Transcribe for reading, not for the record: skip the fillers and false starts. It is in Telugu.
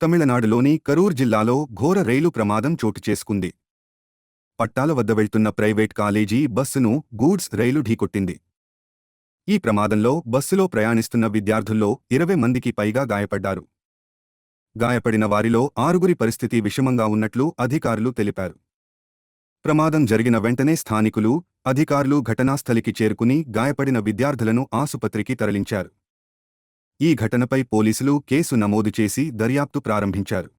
తమిళనాడులోని కరూర్ జిల్లాలో ఘోర రైలు ప్రమాదం చోటుచేసుకుంది. పట్టాల వద్ద వెళ్తున్న ప్రైవేట్ కాలేజీ బస్సును గూడ్స్ రైలు ఢీకొట్టింది. ఈ ప్రమాదంలో బస్సులో ప్రయాణిస్తున్న విద్యార్థుల్లో 20 మందికి పైగా గాయపడ్డారు. గాయపడిన వారిలో 6గురి పరిస్థితి విషమంగా ఉన్నట్లు అధికారులు తెలిపారు. ప్రమాదం జరిగిన వెంటనే స్థానికులు, అధికారులు ఘటనాస్థలికి చేరుకుని గాయపడిన విద్యార్థులను ఆసుపత్రికి తరలించారు. ఈ ఘటనపై పోలీసులు కేసు నమోదు చేసి దర్యాప్తు ప్రారంభించారు.